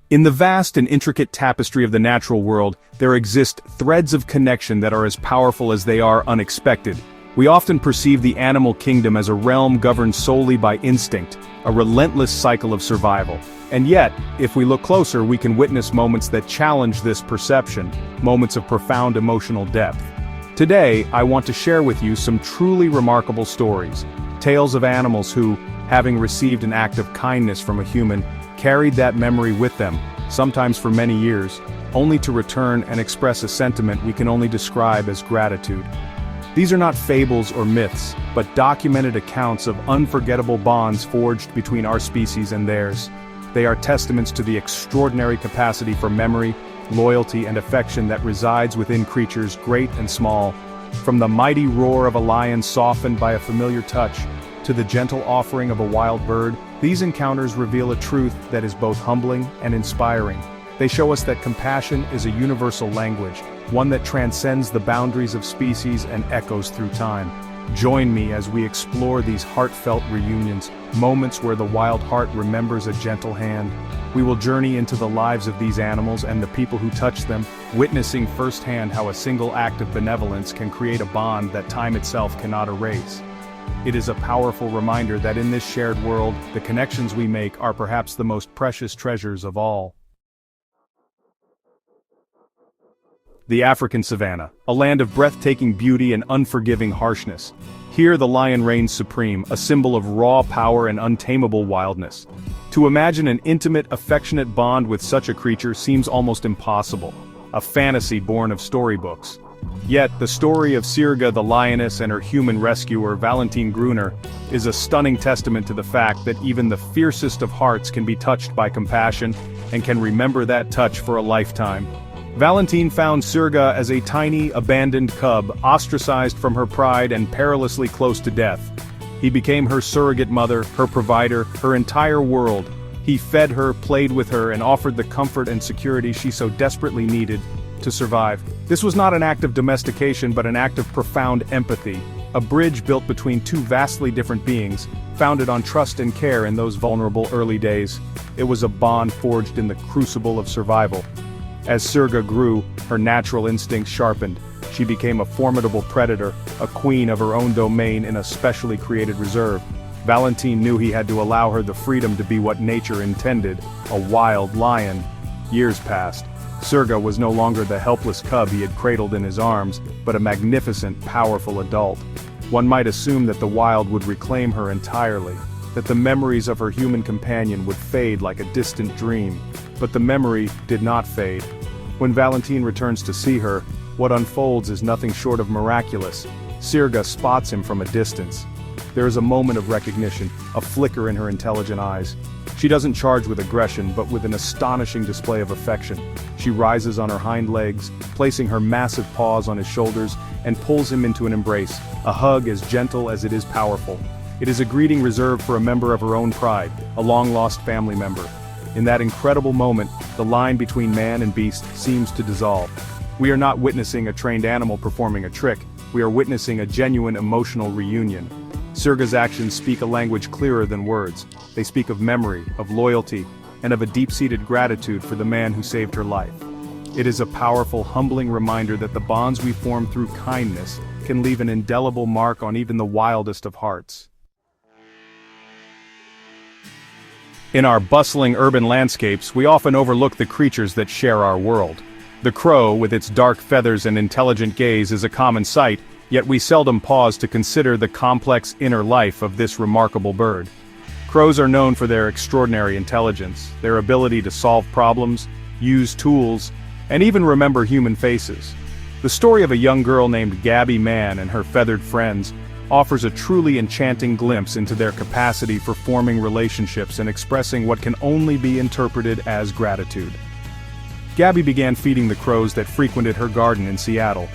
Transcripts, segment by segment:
In the vast and intricate tapestry of the natural world, there exist threads of connection that are as powerful as they are unexpected. We often perceive the animal kingdom as a realm governed solely by instinct, a relentless cycle of survival. And yet, if we look closer, we can witness moments that challenge this perception, moments of profound emotional depth. Today, I want to share with you some truly remarkable stories, tales of animals who, having received an act of kindness from a human, carried that memory with them, sometimes for many years, only to return and express a sentiment we can only describe as gratitude. These are not fables or myths, but documented accounts of unforgettable bonds forged between our species and theirs. They are testaments to the extraordinary capacity for memory, loyalty and affection that resides within creatures great and small. From the mighty roar of a lion softened by a familiar touch, to the gentle offering of a wild bird, these encounters reveal a truth that is both humbling and inspiring. They show us that compassion is a universal language, one that transcends the boundaries of species and echoes through time. Join me as we explore these heartfelt reunions, moments where the wild heart remembers a gentle hand. We will journey into the lives of these animals and the people who touch them, witnessing firsthand how a single act of benevolence can create a bond that time itself cannot erase. It is a powerful reminder that in this shared world, the connections we make are perhaps the most precious treasures of all. The African savanna, a land of breathtaking beauty and unforgiving harshness. Here the lion reigns supreme, a symbol of raw power and untamable wildness. To imagine an intimate, affectionate bond with such a creature seems almost impossible, a fantasy born of storybooks. Yet, the story of Sirga the lioness and her human rescuer, Valentine Gruner, is a stunning testament to the fact that even the fiercest of hearts can be touched by compassion, and can remember that touch for a lifetime. Valentine found Sirga as a tiny, abandoned cub, ostracized from her pride and perilously close to death. He became her surrogate mother, her provider, her entire world. He fed her, played with her, and offered the comfort and security she so desperately needed to survive. This was not an act of domestication but an act of profound empathy, a bridge built between two vastly different beings, founded on trust and care in those vulnerable early days. It was a bond forged in the crucible of survival. As Sirga grew, her natural instincts sharpened. She became a formidable predator, a queen of her own domain in a specially created reserve. Valentine knew he had to allow her the freedom to be what nature intended, a wild lion. Years passed. Sirga was no longer the helpless cub he had cradled in his arms, but a magnificent, powerful adult. One might assume that the wild would reclaim her entirely, that the memories of her human companion would fade like a distant dream. But the memory did not fade. When Valentine returns to see her, what unfolds is nothing short of miraculous. Sirga spots him from a distance. There is a moment of recognition, a flicker in her intelligent eyes. She doesn't charge with aggression, but with an astonishing display of affection. She rises on her hind legs, placing her massive paws on his shoulders, and pulls him into an embrace, a hug as gentle as it is powerful. It is a greeting reserved for a member of her own pride, a long-lost family member. In that incredible moment, the line between man and beast seems to dissolve. We are not witnessing a trained animal performing a trick, we are witnessing a genuine emotional reunion. Sirga's actions speak a language clearer than words. They speak of memory, of loyalty, and of a deep-seated gratitude for the man who saved her life. It is a powerful, humbling reminder that the bonds we form through kindness can leave an indelible mark on even the wildest of hearts. In our bustling urban landscapes, we often overlook the creatures that share our world. The crow, with its dark feathers and intelligent gaze, is a common sight, yet we seldom pause to consider the complex inner life of this remarkable bird. Crows are known for their extraordinary intelligence, their ability to solve problems, use tools, and even remember human faces. The story of a young girl named Gabby Mann and her feathered friends offers a truly enchanting glimpse into their capacity for forming relationships and expressing what can only be interpreted as gratitude. Gabby began feeding the crows that frequented her garden in Seattle.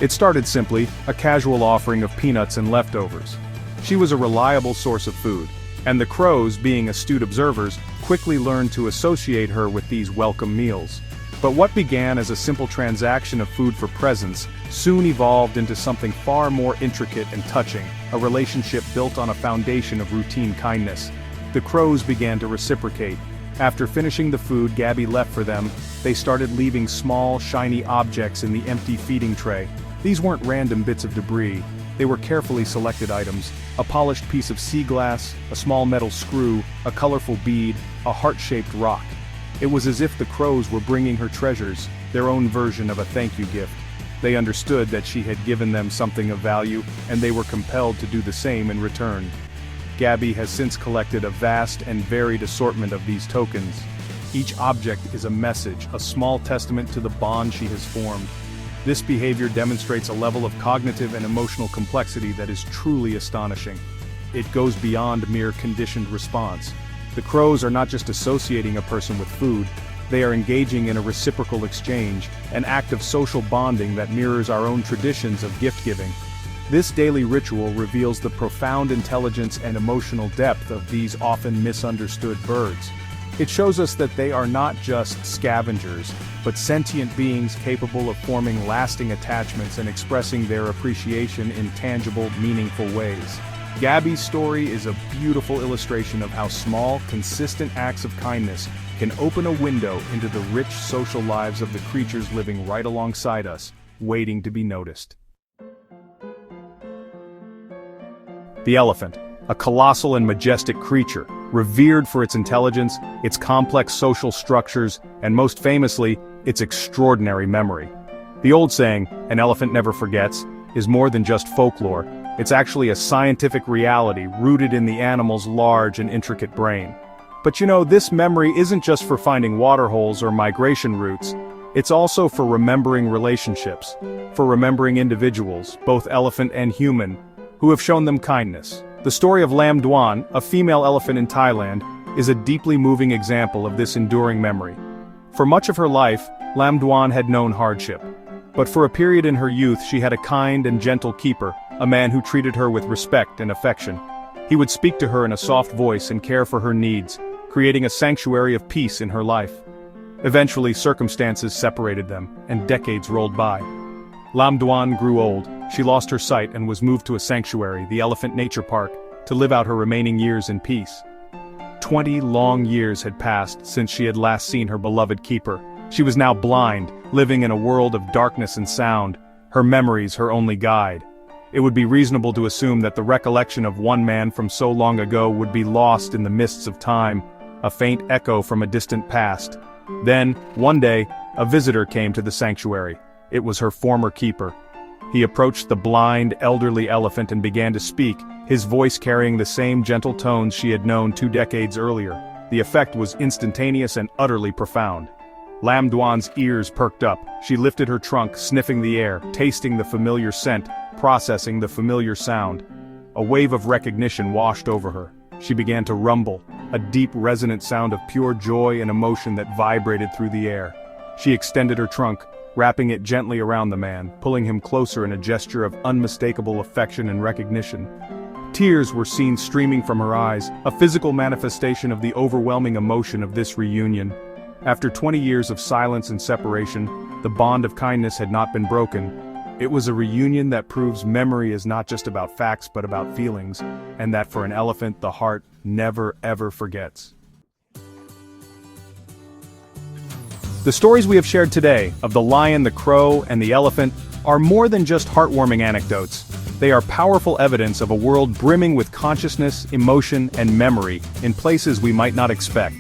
It started simply, a casual offering of peanuts and leftovers. She was a reliable source of food, and the crows, being astute observers, quickly learned to associate her with these welcome meals. But what began as a simple transaction of food for presents soon evolved into something far more intricate and touching, a relationship built on a foundation of routine kindness. The crows began to reciprocate. After finishing the food Gabby left for them, they started leaving small, shiny objects in the empty feeding tray. These weren't random bits of debris. They were carefully selected items: a polished piece of sea glass, a small metal screw, a colorful bead, a heart-shaped rock. It was as if the crows were bringing her treasures, their own version of a thank you gift. They understood that she had given them something of value, and they were compelled to do the same in return. Gabby has since collected a vast and varied assortment of these tokens. Each object is a message, a small testament to the bond she has formed. This behavior demonstrates a level of cognitive and emotional complexity that is truly astonishing. It goes beyond mere conditioned response. The crows are not just associating a person with food, they are engaging in a reciprocal exchange, an act of social bonding that mirrors our own traditions of gift-giving. This daily ritual reveals the profound intelligence and emotional depth of these often misunderstood birds. It shows us that they are not just scavengers, but sentient beings capable of forming lasting attachments and expressing their appreciation in tangible, meaningful ways. Gabby's story is a beautiful illustration of how small, consistent acts of kindness can open a window into the rich social lives of the creatures living right alongside us, waiting to be noticed. The elephant, a colossal and majestic creature, revered for its intelligence, its complex social structures, and most famously, its extraordinary memory. The old saying, "An elephant never forgets," is more than just folklore. It's actually a scientific reality rooted in the animal's large and intricate brain. But this memory isn't just for finding waterholes or migration routes. It's also for remembering relationships, for remembering individuals, both elephant and human, who have shown them kindness. The story of Lam Duan, a female elephant in Thailand, is a deeply moving example of this enduring memory. For much of her life, Lam Duan had known hardship. But for a period in her youth she had a kind and gentle keeper, a man who treated her with respect and affection. He would speak to her in a soft voice and care for her needs, creating a sanctuary of peace in her life. Eventually circumstances separated them, and decades rolled by. Lam Duan grew old, she lost her sight and was moved to a sanctuary, the Elephant Nature Park, to live out her remaining years in peace. 20 long years had passed since she had last seen her beloved keeper. She was now blind, living in a world of darkness and sound, her memories her only guide. It would be reasonable to assume that the recollection of one man from so long ago would be lost in the mists of time, a faint echo from a distant past. Then, one day, a visitor came to the sanctuary. It was her former keeper. He approached the blind, elderly elephant and began to speak, his voice carrying the same gentle tones she had known 2 decades earlier. The effect was instantaneous and utterly profound. Lam Duan's ears perked up. She lifted her trunk, sniffing the air, tasting the familiar scent, processing the familiar sound. A wave of recognition washed over her. She began to rumble, a deep resonant sound of pure joy and emotion that vibrated through the air. She extended her trunk, wrapping it gently around the man, pulling him closer in a gesture of unmistakable affection and recognition. Tears were seen streaming from her eyes, a physical manifestation of the overwhelming emotion of this reunion. After 20 years of silence and separation, the bond of kindness had not been broken. It was a reunion that proves memory is not just about facts but about feelings, and that for an elephant the heart never ever forgets. The stories we have shared today, of the lion, the crow, and the elephant, are more than just heartwarming anecdotes. They are powerful evidence of a world brimming with consciousness, emotion, and memory, in places we might not expect.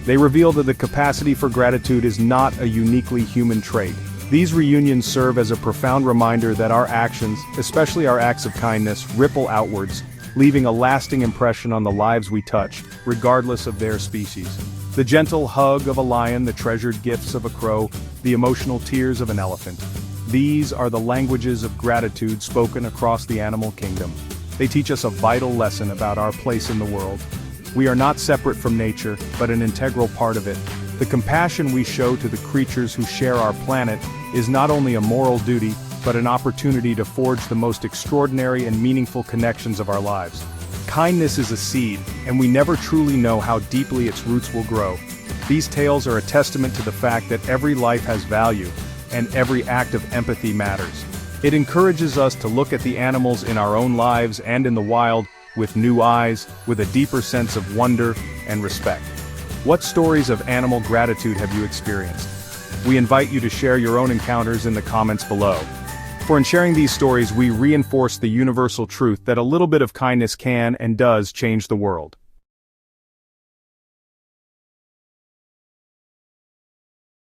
They reveal that the capacity for gratitude is not a uniquely human trait. These reunions serve as a profound reminder that our actions, especially our acts of kindness, ripple outwards, leaving a lasting impression on the lives we touch, regardless of their species. The gentle hug of a lion, the treasured gifts of a crow, the emotional tears of an elephant. These are the languages of gratitude spoken across the animal kingdom. They teach us a vital lesson about our place in the world. We are not separate from nature, but an integral part of it. The compassion we show to the creatures who share our planet is not only a moral duty, but an opportunity to forge the most extraordinary and meaningful connections of our lives. Kindness is a seed, and we never truly know how deeply its roots will grow. These tales are a testament to the fact that every life has value, and every act of empathy matters. It encourages us to look at the animals in our own lives and in the wild with new eyes, with a deeper sense of wonder and respect. What stories of animal gratitude have you experienced? We invite you to share your own encounters in the comments below. For in sharing these stories we reinforce the universal truth that a little bit of kindness can and does change the world.